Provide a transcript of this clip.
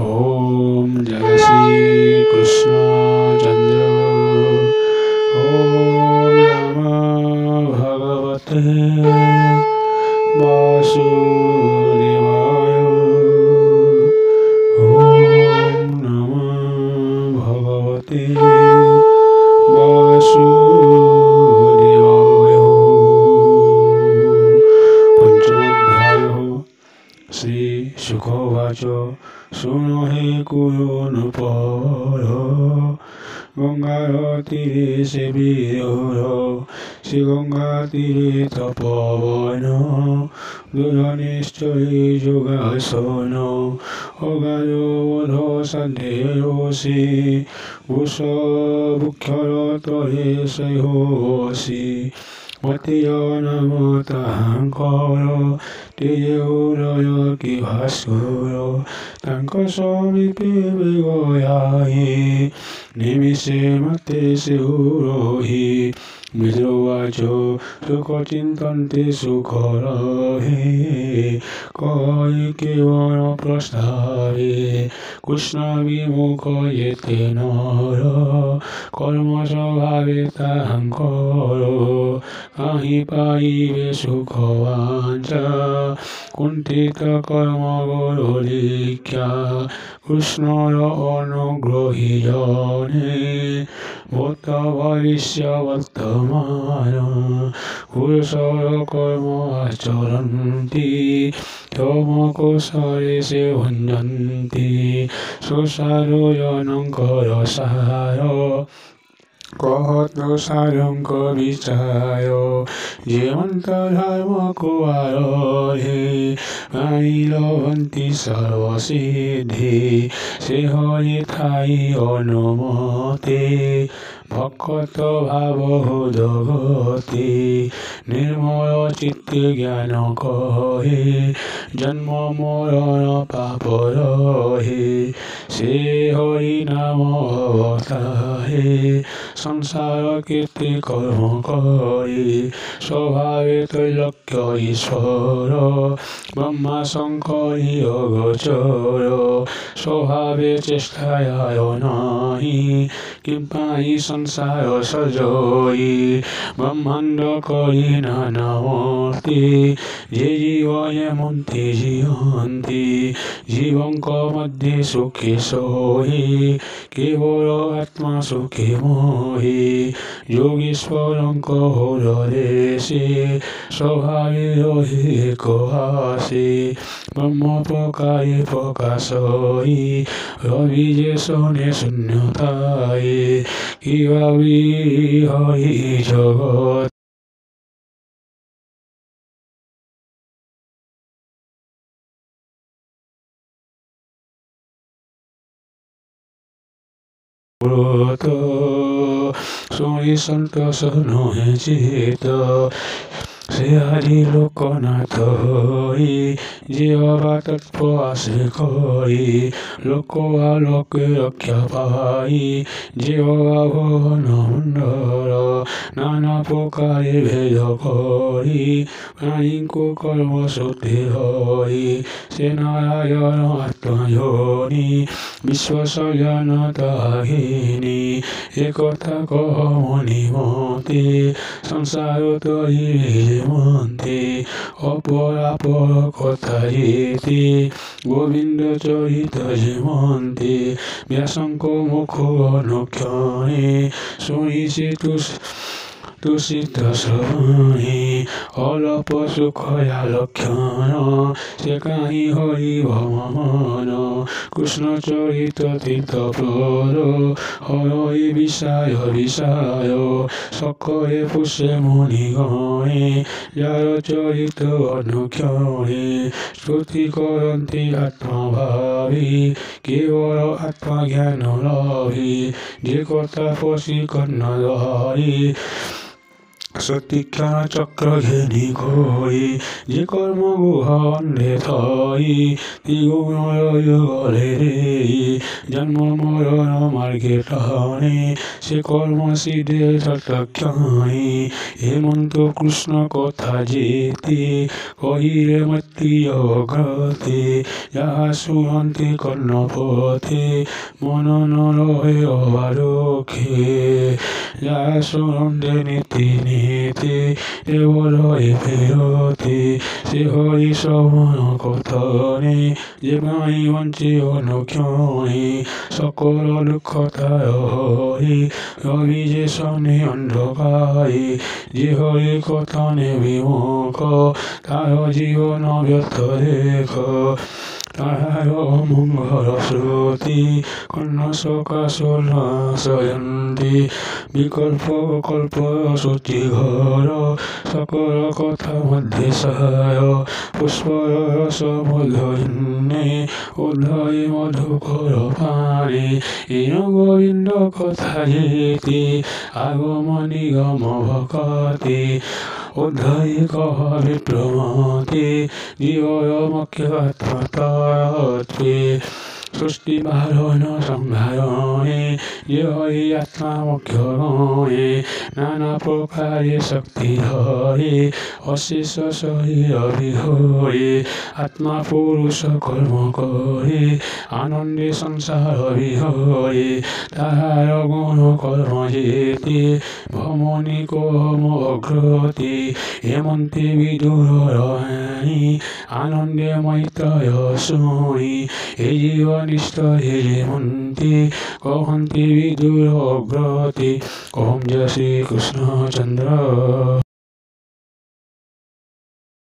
ओम जय श्री कृष्ण चंद्र। ओम नमः भगवते वासुदेवाय। ओम नमः भगवते वासुदेवाय। पंचमोऽध्यायः। श्रीशुकोवाच शृणु हे कुरुनृपर गंगातीरे सेविर श्रीगंगातीरे तपोवन दुर्निश्चये योगासन अगाधोऽध सन्देहोऽसि वृषभुक्षरतरे सह्योऽसि मतीय नाम ताहांकर तेजे उदय कि भास्कर तांक समीपे गयाहि निमिषे मते सेहुरहि विद्रोवाच सुखचिन्तन्ते सुखरहे कहि केवल प्रस्तावे कृष्ण विमुख येते नर कर्म स्वभावे ताहांकर काहि पाइबे सुखवांछा कुंठित कर्म गौरलिख्या कृष्णर अनुग्रही जने भूत भविष्य वर्तमान पुरुषर कर्म आचरन्ति तमकोशरे से भञ्जन्ति सुसारो जनङ्कर सार कहतो सारंग विचार जीवंत धर्म कुआरे नाई लभन्ति सर्वसिद्धि से हरि थाई अनुमते भक्त भाव जगति निर्मल चित्त ज्ञान कहे जन्म मरण पाप रहे से हरि नाम अवतारे संसार कीर्ति कर्म करे स्वभावे त्रैलोक्य ईश्वर ब्रह्मा शंकरी अगोचर स्वभावे चेष्टाय नाही किंपाई संसार सजोई ब्रह्मांड करी नाना मूर्ति जे जीव एमन्ति जीवन्ति जीवंक मध्ये सुखे सोहि केवल आत्मा सुखे मोहि योगीश्वरंक हृदयेशे स्वभावे रहे आसे ब्रह्म प्रकारे प्रकाशई रवि जे सोने शून्यताए किभाबे हरि जगत ब्रत सुनि संतोष नहे चित से हरि लोकनाथ हरि जीवा तत्पसे करी लोक आलोक रक्षा पाई जीवा भवन मंडल नाना प्रकारे भेद करी प्राणी को कर्म सुते हरि से नारायण आत्मयोनि विश्व सज्ञानताहिनी एक कह मुनि मते संसार तरी मन्ते अपरापर कथा इति गोविंद चरित जीवन्ते व्यासंक मुख अनुक्षणे सुनिषे तुषित श्रवणे अलप सुखया लक्षण से काहि हरि भवन कृष्ण चरित तीर्थ प्रद हरि विषाय विषाय सकरे पुष्य मुनि गणे जार चरित अनुक्षणे स्तुति करन्ति आत्मभावी केवल आत्मज्ञान लभि जे कथा पशि कर्ण धरि সতীক্ষণ চক্র ঘেনি ঘোরি যে কর্ম গুহন্দে থই ত্রিগুণয় গলে রে জন্ম মরণ মার্গে টানে সে কর্ম সিদ্ধে সতক্ষণে হেমন্ত কৃষ্ণ কথা যেতে কহিরে মৈত্রীয় গ্রতে যাহা শুনন্তে কর্ণপথে মন নরহে অবারোখে যাহা শুনন্তে নীতি নীতি দেবলয়ে ফেরতে সে হরি শ্রবণ কথনে যে গাই বঞ্চে অনুক্ষণে সকল দুঃখতায় হরি রবি যে শনে অন্ধকারে যে হরি কথনে বিমুখ তার জীবন ব্যর্থ দেখ তাহার মঙ্গল শ্রুতি কর্ণ সকাশয়ন্তি বিকল্প কল্প সূচি ঘর সকল কথা মধ্যে সায় পুষ্পরস মধুন্নে উদয় মধুকর পানি ইন গোবিন্দ কথা যেতে আগম নিগম ভকতি উদ্ধয় কহ বিপ্রমতি জীবয় মুখ্যত্মতয়ে সৃষ্টি বারণ সংহারণে যে হরি আত্মা মুখ্য গয়ে নানা প্রকারে শক্তি ধরে অশেষ শরীর বিহরে আত্মা পুরুষ কর্ম করে আনন্দে সংসার বিহরে তাহার গুণ কর্ম যেতে ভ্রমণী কর্ম অগ্রতি হেমন্তে বিদুর রণী আনন্দে মৈত্রয় শুনি এই জীবনিষ্ঠ হে হেমন্তে কহন্তি বিদুর অগ্রতি ওম জয় শ্রী কৃষ্ণ চন্দ্র।